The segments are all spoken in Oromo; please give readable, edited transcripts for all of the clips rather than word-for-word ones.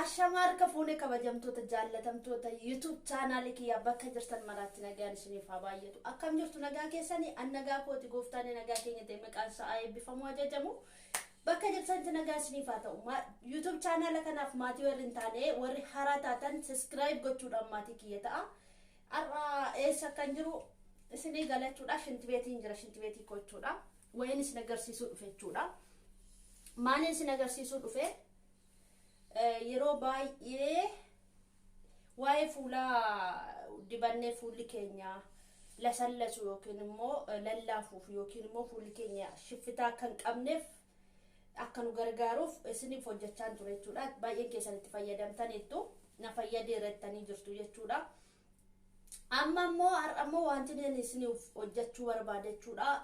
Ashamar ka fuune kabajamtoota jaallatamtoota YouTube channel kiyya bakka jirtan maraatti nagaan isiniif haa baay'atu. Akkam jirtu nagaa keessanii an nagaa kooti gooftaan nagaa keenya ta'e maqaan isaa eebbifamu ajajamu. Bakka jirtan nagaa isiniif haa ta'u. YouTube channel kanaaf maatii warri hin taane warri haaraa taatan subscribe gochuudhaan maatii kiyya ta'a. Arra eessa kan jiru isinii galachuudha shinti beetiin jira shinti beetii gochuudha. Wayin isin agarsiisuu dhufe jechuudha. Maaliin isin agarsiisuu dhufe? Yeroo baay'ee waa'ee fuula dibannee fuulli keenya lasallasu yookiin immoo lallaafuuf yookiin immoo fuulli keenya shiffitaa kan qabneef akka nu gargaaruuf isiniif hojjechaa ture jechuudha. Baay'een keessan itti fayyadamtaniittu na fayyadeerrattanii jirtu jechuudha. Amma immoo wanti inni isiniif hojjechuu barbaade jechuudha.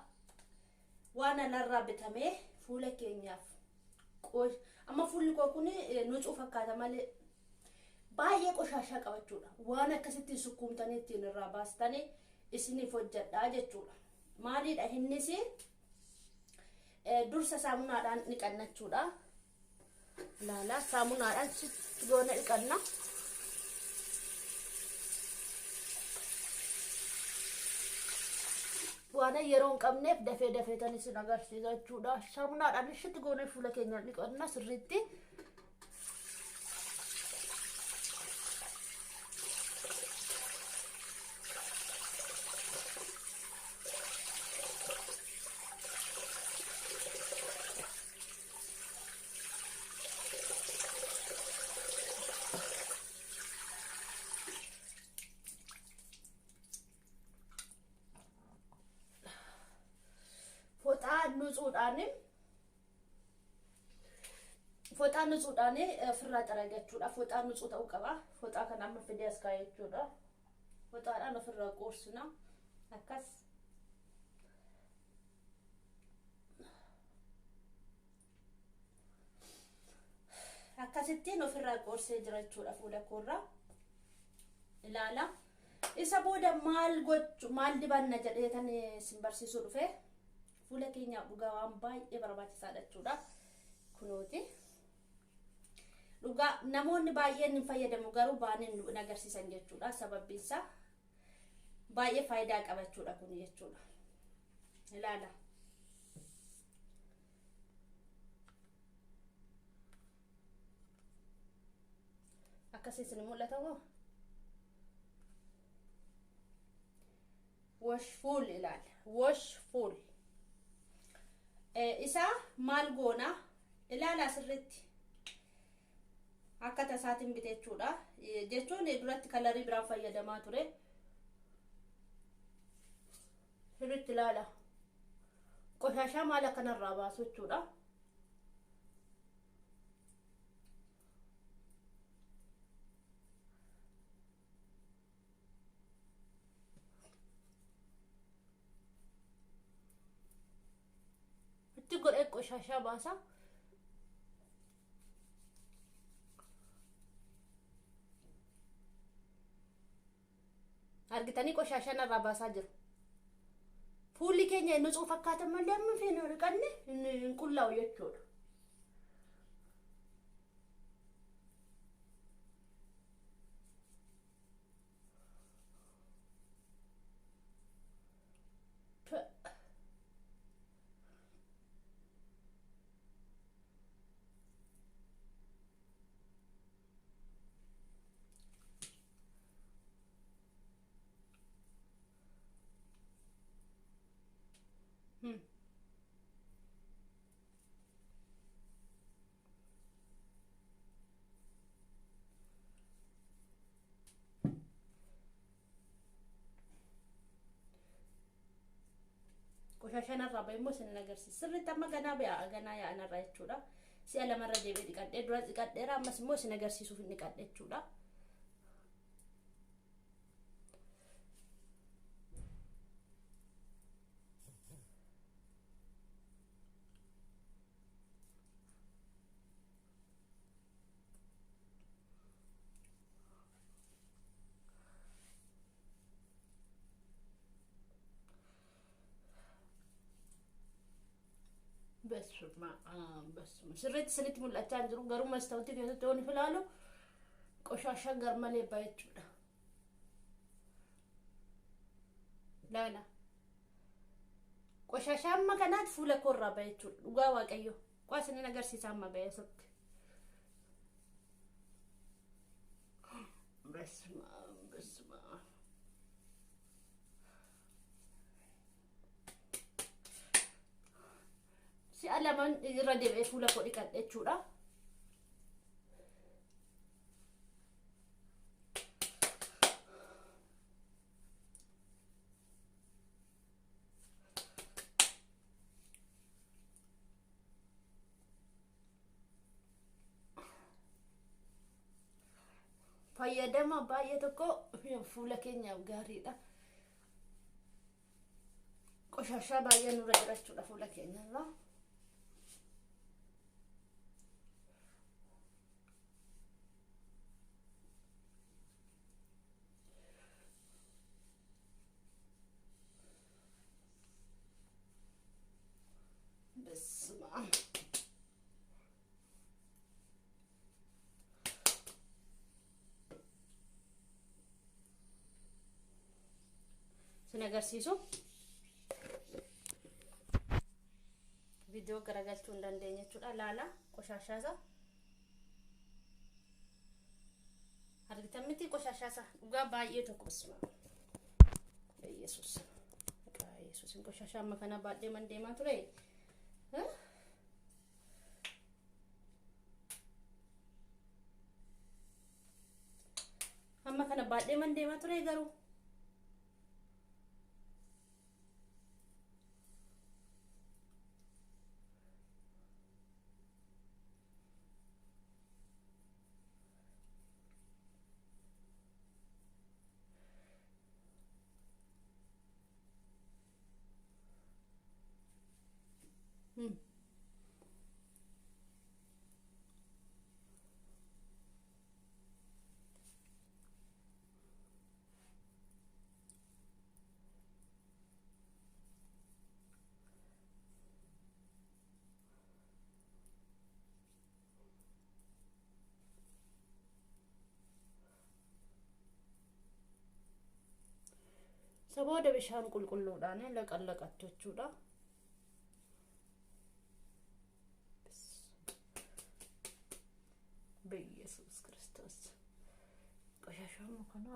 Waan alarraa bitamee fuula keenyaaf amma fuulli koo kun nuucuu fakkaata malee baay'ee qoshaashaa qabachuudha. Waan akkasitti sukkuumtanii ittiin irraa baastanii isiniif hojjedhaa jechuudha. Maaliidha innis dursa saamunaadhaan dhiqannachuudha. Laala saamunaadhaan sitti goona dhiqanna. Waan yeroo hin qabneef dafeetan isin agarsiisa jechuudha. Saamunaadhaan sitti goona fuula keenya dhiqanna sirriitti. Foxaa nuucuudhaan ofirraa xaragachuudha. Foxaa nuucuu ta'uu qaba. Foxaa kan amma fidee as kaa'ee jechuudha. Foxaadhaan ofirraa qoorsina. Akkasittiin ofirraa qoorsee jira jechuudha fuula koorraa. Ilaala. Isa booda maal dibanna jedheetan isin barsiisuu dhufe. Fuula keenyaaf dhugaa waan baay'ee barbaachisaadha jechuudha. Kunooti. Dhugaa namoonni baay'een hin fayyadamu garuu baaniin nu agarsiisan jechuudha. Sababbiin isaa baay'ee faayidaa qabachuudha kun jechuudha. Ilaala. Akkasii isin mul'ata moo? Wash fuul ilaala. Wash fuul. Isa maal goona? Ilaala sirriitti. Akka tasaatiin biteechuudha. Jechuun duratti kalarii biraan fayyadamaa ture. Sirriitti ilaala. Qoshaashaa maal akkanarraa baasu jechuudha. Itti godhee qoshaashaa baasa. Argitanii qoshaashaan irraa baasaa jiru. Fuulli keenya nuucuu fakkaatan malee amma feena dhiqanne hin qullaa'u jechuudha. Qoshaashaan irraa baay'immoo isin agarsiisa. Sirriitti amma ganaa yaa'an irraa jechuudha. Si'a lamarra deebi'ee dhiqadhee dura dhiqadheera ammas immoo isin agarsiisuuf hin dhiqadhe jechuudha. بس ما سريت سنت من الأتان جرو قرو ما استوتي في هذا توني فلالو qoshasha garmalee baay'achuudha. Laala qoshasha amma kanaat fuula korraa baay'achuudha. Dhugaa waaqayyo qaasni agarsiisa amma baay'isutti. Bisma si alaman irra deebi'ee fuula koo dhiqadhe jechuudha. Fayyadama baay'ee tokko fuula keenyaaf gaariidha. Qoshashaa baay'ee nurra jirachuudha fuula keenyarra. Bisma sin agarsiisu viidiyoo garagalchuu hin dandeenye jechuudha. Laala qoshashaasa argitan miti qoshashaasa dhugaa baay'ee tokko. Bisma Yesuusin qoshashaa amma kana baadhee man deemaa ture. Amma kana baadhee man deemaa ture garuu sabooda bishaan qulqulluudhaan laqallaqattu jechuudha. በኢየሱስ ክርስቶስ ቆሻሻው መከና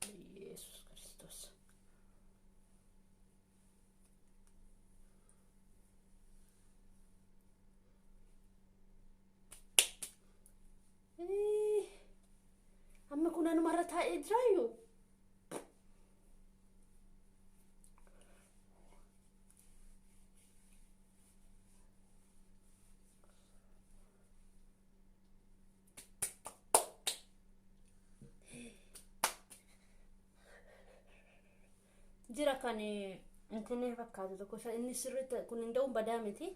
በኢየሱስ ክርስቶስ አመኩናኑ ማረታ እድራዩ jira kan intene fakkaatu tokko inni sirriitti kun inda'uun badaa miti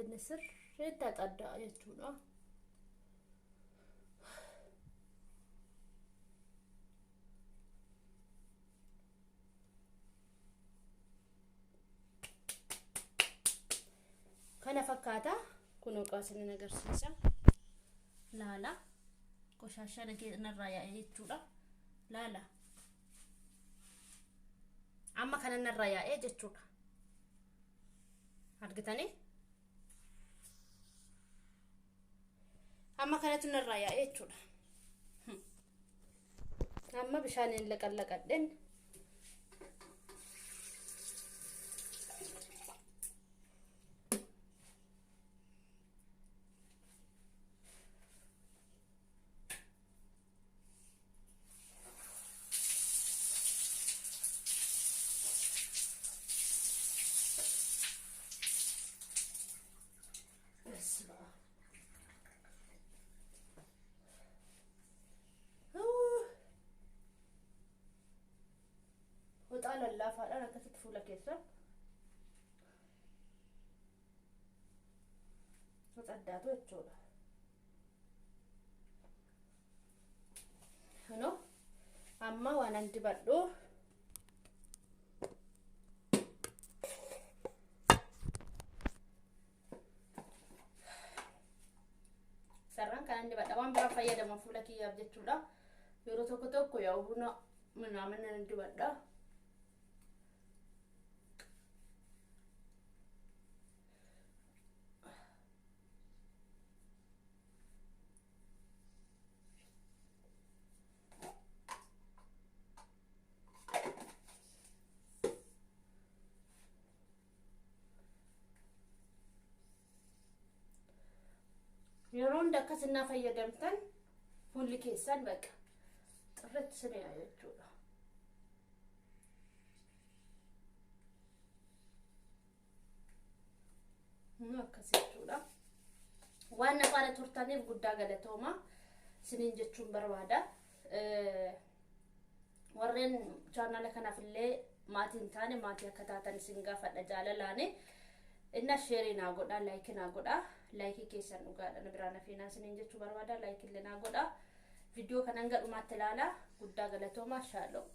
inni sirriitti xaddaa jechuudha. kana fakkaata kun qaasni agarsiisa. laala qoshashaa narraa yaa'e jechuudha. laala amma kana narraa yaa'e jechuudha. argitanii amma kanatu narraa yaa'e jechuudha. amma bishaaniin laqallaqadhen lallaafaadhaan akkasitti fuula keessa xaddaatu jechuudha. Hano amma waan an dibadhu sarran kan dibadha waan biraa fayyadama fuula kiyyaaf jechuudha. Yeroo tokko yaa buna minaamin dibadha. Yeroo hunda akkasina fayyadamtan fuulli keessan baqa xirratti sinee jechuudha. Akkas jechuudha. Waan afaana turtaniif guddaa galatooma siniin jechuun barbaada. Warreen chaanala kanaaf illee maatiin taane maatii akka taatan isin gaafadha jaalalaani. Inna sheerii naa godha, laayikii naa godha. Laayikii keessan dhugaadha na biraan hafeenaan siniin jechuu barbaada. Laayikii illee naa godha. Viidiyoo kana hanga dhumaatti ilaala. Guddaa galatooma. Shaaloo.